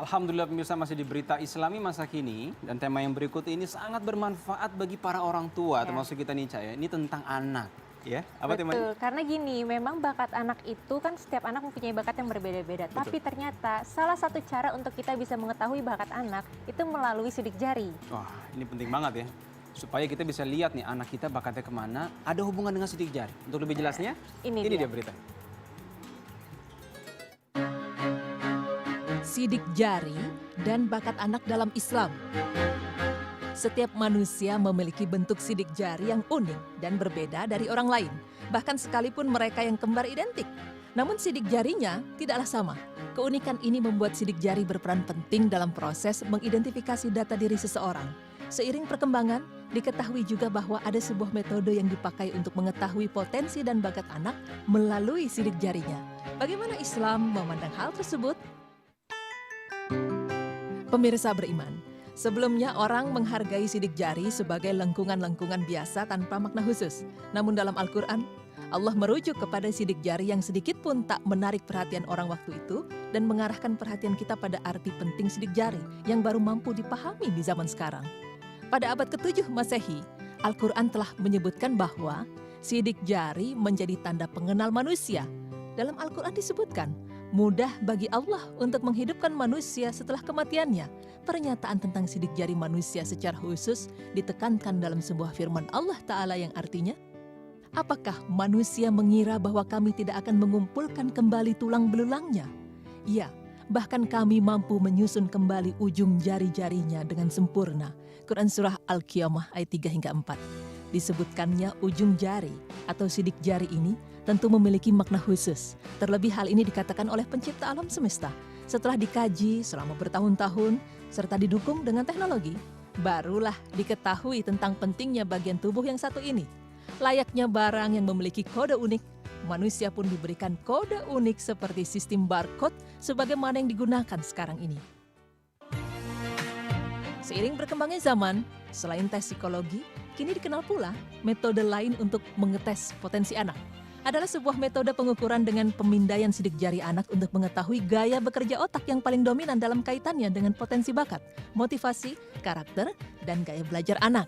Alhamdulillah pemirsa masih di Berita Islami Masa Kini. Dan tema yang berikut ini sangat bermanfaat bagi para orang tua, Ya. termasuk kita nih Caya. Ini tentang anak. Ya, apa temanya? Betul, karena gini, memang bakat anak itu kan setiap anak mempunyai bakat yang berbeda-beda. Betul. Tapi ternyata salah satu cara untuk kita bisa mengetahui bakat anak itu melalui sidik jari. Wah, ini penting banget ya. Supaya kita bisa lihat nih anak kita bakatnya kemana, ada hubungan dengan sidik jari. Untuk lebih jelasnya, Ini ini dia. dia berita. Sidik jari dan bakat anak dalam Islam. Setiap manusia memiliki bentuk sidik jari yang unik dan berbeda dari orang lain, bahkan sekalipun mereka yang kembar identik. Namun sidik jarinya tidaklah sama. Keunikan ini membuat sidik jari berperan penting dalam proses mengidentifikasi data diri seseorang. Seiring perkembangan, diketahui juga bahwa ada sebuah metode yang dipakai untuk mengetahui potensi dan bakat anak melalui sidik jarinya. Bagaimana Islam memandang hal tersebut? Pemirsa beriman, sebelumnya orang menghargai sidik jari sebagai lengkungan-lengkungan biasa tanpa makna khusus. Namun dalam Al-Quran, Allah merujuk kepada sidik jari yang sedikit pun tak menarik perhatian orang waktu itu dan mengarahkan perhatian kita pada arti penting sidik jari yang baru mampu dipahami di zaman sekarang. Pada abad ke-7 Masehi, Al-Quran telah menyebutkan bahwa sidik jari menjadi tanda pengenal manusia. Dalam Al-Quran disebutkan, mudah bagi Allah untuk menghidupkan manusia setelah kematiannya. Pernyataan tentang sidik jari manusia secara khusus ditekankan dalam sebuah firman Allah Ta'ala yang artinya, apakah manusia mengira bahwa kami tidak akan mengumpulkan kembali tulang belulangnya? Ya, bahkan kami mampu menyusun kembali ujung jari-jarinya dengan sempurna. Quran Surah Al-Qiyamah ayat 3 hingga 4. Disebutkannya ujung jari atau sidik jari ini tentu memiliki makna khusus. Terlebih hal ini dikatakan oleh pencipta alam semesta. Setelah dikaji selama bertahun-tahun serta didukung dengan teknologi, barulah diketahui tentang pentingnya bagian tubuh yang satu ini. Layaknya barang yang memiliki kode unik, manusia pun diberikan kode unik seperti sistem barcode sebagaimana yang digunakan sekarang ini. Seiring berkembangnya zaman, selain tes psikologi, kini dikenal pula metode lain untuk mengetes potensi anak. Adalah sebuah metode pengukuran dengan pemindaian sidik jari anak untuk mengetahui gaya bekerja otak yang paling dominan dalam kaitannya dengan potensi bakat, motivasi, karakter, dan gaya belajar anak.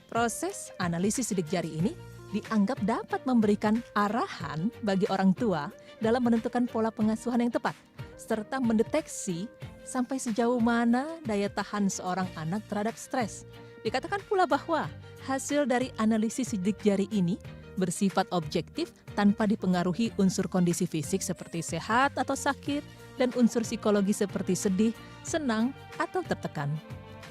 Proses analisis sidik jari ini dianggap dapat memberikan arahan bagi orang tua dalam menentukan pola pengasuhan yang tepat, serta mendeteksi sampai sejauh mana daya tahan seorang anak terhadap stres. Dikatakan pula bahwa hasil dari analisis sidik jari ini bersifat objektif tanpa dipengaruhi unsur kondisi fisik seperti sehat atau sakit dan unsur psikologi seperti sedih, senang, atau tertekan.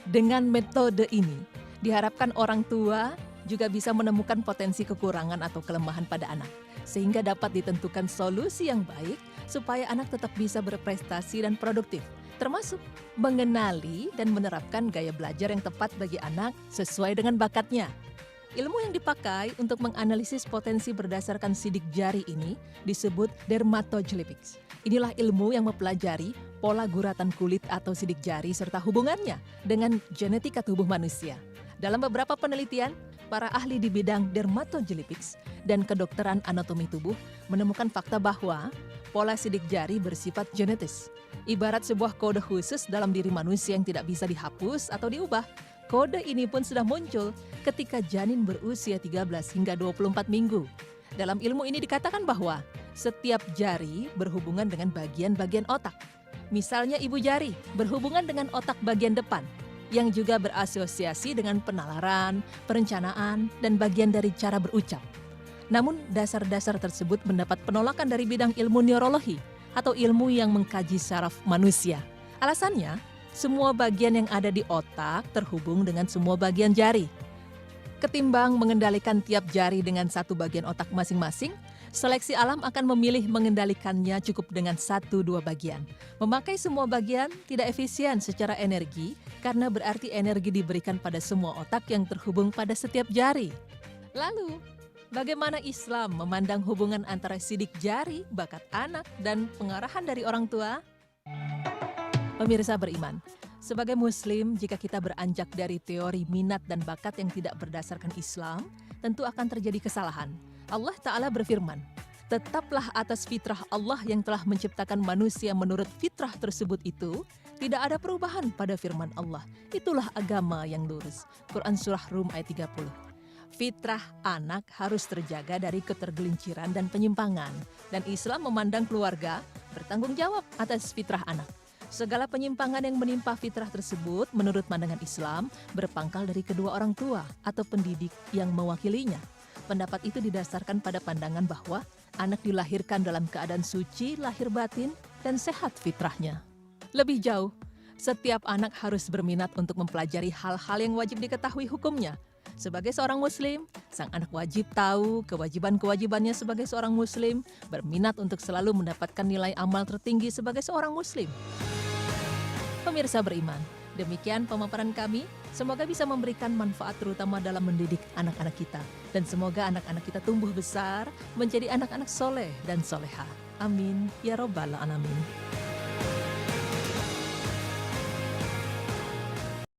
Dengan metode ini, diharapkan orang tua juga bisa menemukan potensi kekurangan atau kelemahan pada anak, sehingga dapat ditentukan solusi yang baik supaya anak tetap bisa berprestasi dan produktif, termasuk mengenali dan menerapkan gaya belajar yang tepat bagi anak sesuai dengan bakatnya. Ilmu yang dipakai untuk menganalisis potensi berdasarkan sidik jari ini disebut dermatoglyphics. Inilah ilmu yang mempelajari pola guratan kulit atau sidik jari serta hubungannya dengan genetika tubuh manusia. Dalam beberapa penelitian, para ahli di bidang dermatoglyphics dan kedokteran anatomi tubuh menemukan fakta bahwa pola sidik jari bersifat genetis. Ibarat sebuah kode khusus dalam diri manusia yang tidak bisa dihapus atau diubah. Kode ini pun sudah muncul ketika janin berusia 13 hingga 24 minggu. Dalam ilmu ini dikatakan bahwa setiap jari berhubungan dengan bagian-bagian otak. Misalnya ibu jari berhubungan dengan otak bagian depan, yang juga berasosiasi dengan penalaran, perencanaan, dan bagian dari cara berucap. Namun dasar-dasar tersebut mendapat penolakan dari bidang ilmu neurologi atau ilmu yang mengkaji saraf manusia. Alasannya, semua bagian yang ada di otak terhubung dengan semua bagian jari. Ketimbang mengendalikan tiap jari dengan satu bagian otak masing-masing, seleksi alam akan memilih mengendalikannya cukup dengan 1-2 bagian. Memakai semua bagian tidak efisien secara energi karena berarti energi diberikan pada semua otak yang terhubung pada setiap jari. Lalu, bagaimana Islam memandang hubungan antara sidik jari, bakat anak, dan pengarahan dari orang tua? Pemirsa beriman, sebagai Muslim, jika kita beranjak dari teori minat dan bakat yang tidak berdasarkan Islam, tentu akan terjadi kesalahan. Allah Ta'ala berfirman, Tetaplah atas fitrah Allah yang telah menciptakan manusia menurut fitrah tersebut itu, tidak ada perubahan pada firman Allah. Itulah agama yang lurus. Quran Surah Rum ayat 30. Fitrah anak harus terjaga dari ketergelinciran dan penyimpangan. Dan Islam memandang keluarga bertanggung jawab atas fitrah anak. Segala penyimpangan yang menimpa fitrah tersebut menurut pandangan Islam berpangkal dari kedua orang tua atau pendidik yang mewakilinya. Pendapat itu didasarkan pada pandangan bahwa anak dilahirkan dalam keadaan suci, lahir batin, dan sehat fitrahnya. Lebih jauh, setiap anak harus berminat untuk mempelajari hal-hal yang wajib diketahui hukumnya. Sebagai seorang muslim, sang anak wajib tahu kewajiban-kewajibannya sebagai seorang muslim, berminat untuk selalu mendapatkan nilai amal tertinggi sebagai seorang muslim. Pemirsa beriman, demikian pemaparan kami. Semoga bisa memberikan manfaat terutama dalam mendidik anak-anak kita. Dan semoga anak-anak kita tumbuh besar menjadi anak-anak soleh dan soleha. Amin. Ya Rabbal Alamin.